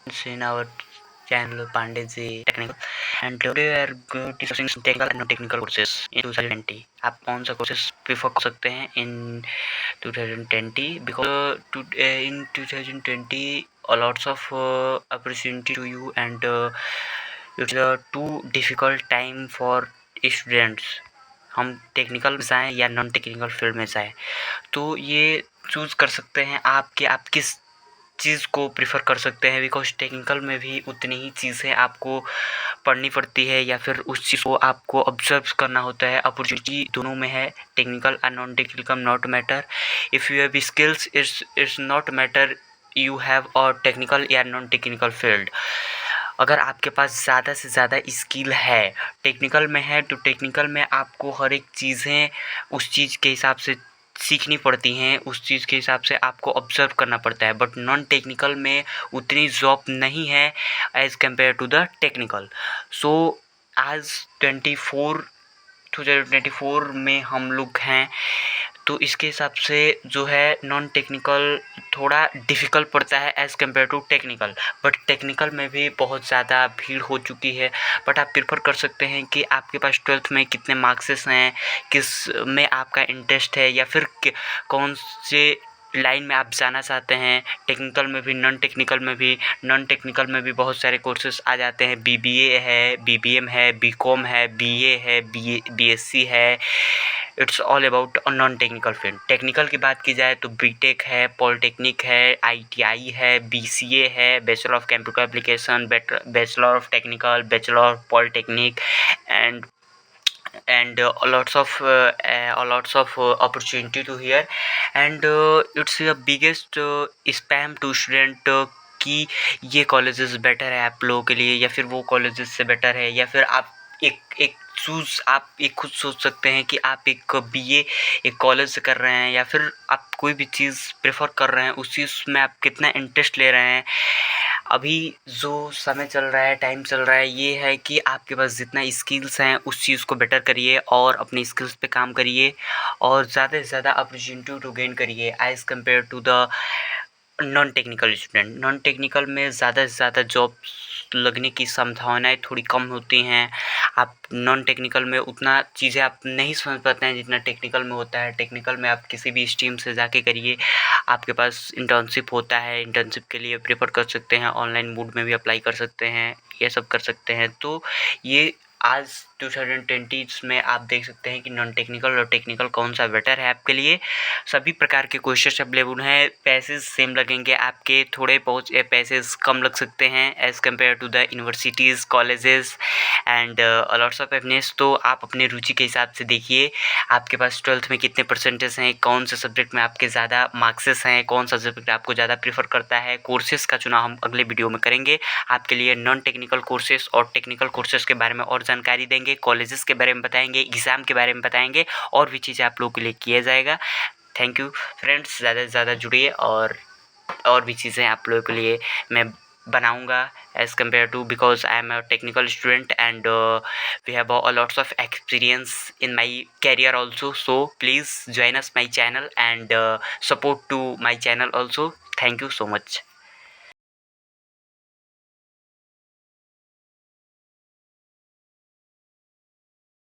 In our channel Pandey Technical, and today we are going to discussing some technical and non-technical courses in 2020. आप कौन सा courses prefer कर सकते हैं in 2020 because in 2020 a lots of opportunity to you and it's a too difficult time for students. हम technical में जाएँ या नॉन टेक्निकल फील्ड में जाएँ तो ये चूज़ कर सकते हैं आप किस चीज़ को प्रेफर कर सकते हैं बिकॉज टेक्निकल में भी उतनी ही चीज़ें आपको पढ़नी पड़ती है या फिर उस चीज़ को आपको ऑब्जर्व करना होता है। अपॉर्चुनिटी दोनों में है, technical and non technical not matter. If you have skills it's not matter you have और टेक्निकल या नॉन टेक्निकल फील्ड। अगर आपके पास ज़्यादा से ज़्यादा स्किल है, टेक्निकल में है तो टेक्निकल में आपको हर एक चीज़ें उस चीज़ के हिसाब से सीखनी पड़ती हैं, उस चीज़ के हिसाब से आपको ऑब्ज़र्व करना पड़ता है। बट नॉन टेक्निकल में उतनी जॉब नहीं है as compare to the technical. So आज 2024 में हम लोग हैं तो इसके हिसाब से जो है नॉन टेक्निकल थोड़ा डिफ़िकल्ट पड़ता है as compare to technical. But technical में भी बहुत ज़्यादा भीड़ हो चुकी है। बट आप प्रेफर कर सकते हैं कि आपके पास 12th में कितने मार्क्सेस हैं, किस में आपका इंटरेस्ट है या फिर कौन से लाइन में आप जाना चाहते हैं। टेक्निकल में भी नॉन टेक्निकल में भी बहुत सारे कोर्सेस आ जाते हैं। BBA है, BBM है, BCom है, BA है, BSc है। It's all about non technical field. Technical की बात की जाए तो बीटेक है, पॉलिटेक्निक है, ITI है, BCA है, bachelor of computer application, bachelor of technical, bachelor of polytechnic and lots of opportunity to here and it's the biggest spam to student कि ये कॉलेजेस बेटर है आप लोगों के लिए या फिर वो कॉलेजेस से बेटर है या फिर आप एक खुद सोच सकते हैं कि आप एक BA एक कॉलेज से कर रहे हैं या फिर आप कोई भी चीज़ प्रेफर कर रहे हैं, उस चीज़ में आप कितना इंटरेस्ट ले रहे हैं। अभी जो समय चल रहा है, टाइम चल रहा है, ये है कि आपके पास जितना स्किल्स हैं उस चीज़ को बेटर करिए और अपने स्किल्स पे काम करिए और ज़्यादा से ज़्यादा अपॉर्चुनिटी टू गेन करिए as compare to the non technical student. Non technical में ज़्यादा से ज़्यादा जॉब्स लगने की संभावनाएं थोड़ी कम होती हैं। आप नॉन टेक्निकल में उतना चीज़ें आप नहीं समझ पाते हैं जितना टेक्निकल में होता है। टेक्निकल में आप किसी भी स्ट्रीम से जाके करिए, आपके पास इंटर्नशिप होता है, इंटर्नशिप के लिए प्रेफर कर सकते हैं, ऑनलाइन मोड में भी अप्लाई कर सकते हैं, ये सब कर सकते हैं। तो ये आज 2020 में आप देख सकते हैं कि नॉन टेक्निकल और टेक्निकल कौन सा बेटर है आपके लिए। सभी प्रकार के कोर्सेस अवेलेबल हैं, पैसेज सेम लगेंगे आपके, थोड़े बहुत पैसेज कम लग सकते हैं as compare to the universities, colleges and lots of avenues. तो आप अपने रुचि के हिसाब से देखिए आपके पास 12th में कितने परसेंटेज हैं, कौन से सब्जेक्ट में आपके ज़्यादा मार्क्सेस हैं, कौन सा सब्जेक्ट आपको ज़्यादा प्रेफर करता है। कोर्सेज़ का चुनाव हम अगले वीडियो में करेंगे। आपके लिए नॉन टेक्निकल कोर्सेज़ और टेक्निकल कोर्सेज़ के बारे में और जानकारी देंगे, कॉलेजेस के बारे में बताएंगे, एग्ज़ाम के बारे में बताएंगे और भी चीज़ें आप लोगों के लिए किया जाएगा। थैंक यू फ्रेंड्स, ज़्यादा से ज़्यादा जुड़िए और भी चीज़ें आप लोगों के लिए मैं बनाऊंगा as compare to because I am a technical student and we have a lots of experience in my career also. So please join us my channel and support to my channel also. Thank you so much.